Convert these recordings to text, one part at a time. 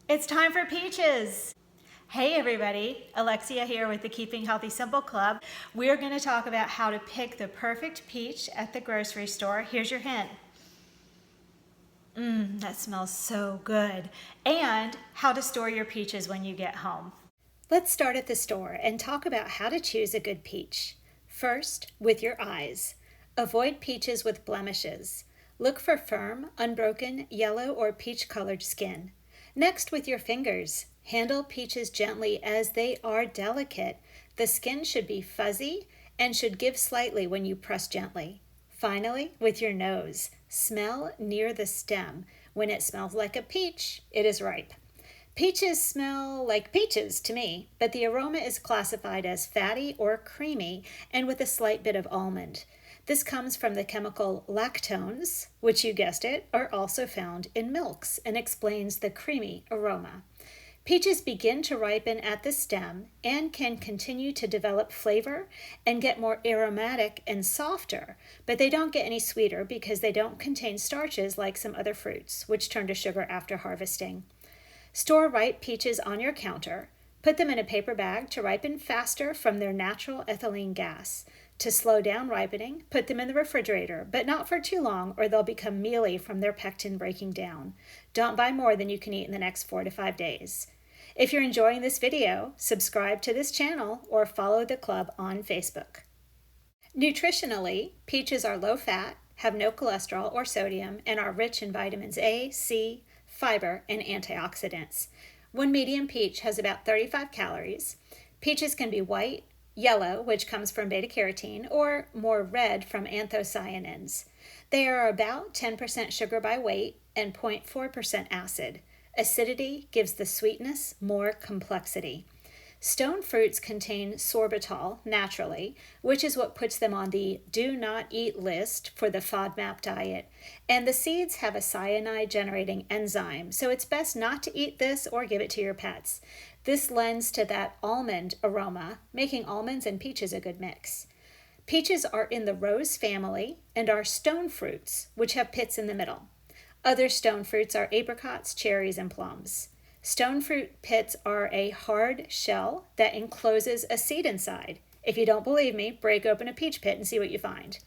It's time for peaches. Hey everybody, Alexia here with the Keeping Healthy Simple Club. We're going to talk about how to pick the perfect peach at the grocery store. Here's your hint. That smells so good. And how to store your peaches when you get home. Let's start at the store and talk about how to choose a good peach. First, with your eyes. Avoid peaches with blemishes. Look for firm, unbroken, yellow or peach-colored skin. Next, with your fingers. Handle peaches gently as they are delicate. The skin should be fuzzy and should give slightly when you press gently. Finally, with your nose. Smell near the stem. When it smells like a peach, it is ripe. Peaches smell like peaches to me, but the aroma is classified as fatty or creamy and with a slight bit of almond. This comes from the chemical lactones, which you guessed it, are also found in milks and explains the creamy aroma. Peaches begin to ripen at the stem and can continue to develop flavor and get more aromatic and softer, but they don't get any sweeter because they don't contain starches like some other fruits, which turn to sugar after harvesting. Store ripe peaches on your counter. Put them in a paper bag to ripen faster from their natural ethylene gas. To slow down ripening, put them in the refrigerator, but not for too long or they'll become mealy from their pectin breaking down. Don't buy more than you can eat in the next 4 to 5 days. If you're enjoying this video, subscribe to this channel or follow the club on Facebook. Nutritionally, peaches are low fat, have no cholesterol or sodium, and are rich in vitamins A, C, fiber, and antioxidants. One medium peach has about 35 calories. Peaches can be white, yellow, which comes from beta-carotene, or more red from anthocyanins. They are about 10% sugar by weight and 0.4% acid. Acidity gives the sweetness more complexity. Stone fruits contain sorbitol naturally, which is what puts them on the do not eat list for the FODMAP diet. And the seeds have a cyanide-generating enzyme, so it's best not to eat this or give it to your pets. This lends to that almond aroma, making almonds and peaches a good mix. Peaches are in the rose family and are stone fruits, which have pits in the middle. Other stone fruits are apricots, cherries, and plums. Stone fruit pits are a hard shell that encloses a seed inside. If you don't believe me, break open a peach pit and see what you find.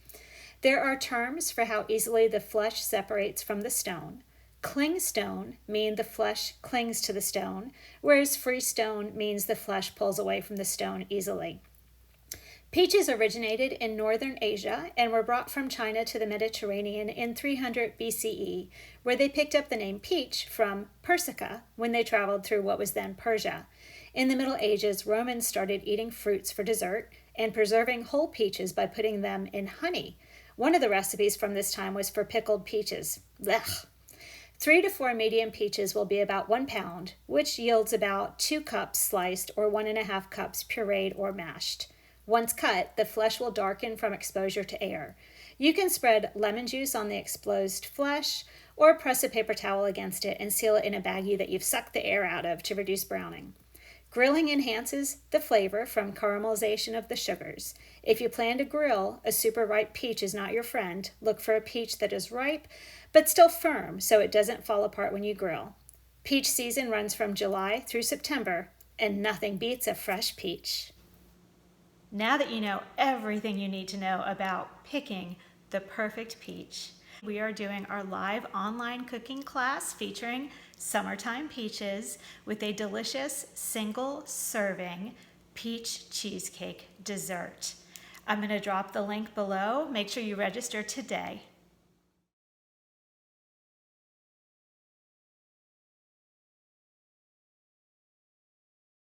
There are terms for how easily the flesh separates from the stone. Clingstone means the flesh clings to the stone, whereas freestone means the flesh pulls away from the stone easily. Peaches originated in northern Asia and were brought from China to the Mediterranean in 300 BCE, where they picked up the name peach from Persica when they traveled through what was then Persia. In the Middle Ages, Romans started eating fruits for dessert and preserving whole peaches by putting them in honey. One of the recipes from this time was for pickled peaches. Blech. 3 to 4 medium peaches will be about 1 pound, which yields about 2 cups sliced or 1.5 cups pureed or mashed. Once cut, the flesh will darken from exposure to air. You can spread lemon juice on the exposed flesh or press a paper towel against it and seal it in a baggie that you've sucked the air out of to reduce browning. Grilling enhances the flavor from caramelization of the sugars. If you plan to grill, a super ripe peach is not your friend. Look for a peach that is ripe but still firm so it doesn't fall apart when you grill. Peach season runs from July through September, and nothing beats a fresh peach. Now that you know everything you need to know about picking the perfect peach, we are doing our live online cooking class featuring summertime peaches with a delicious single serving peach cheesecake dessert. I'm going to drop the link below. Make sure you register today.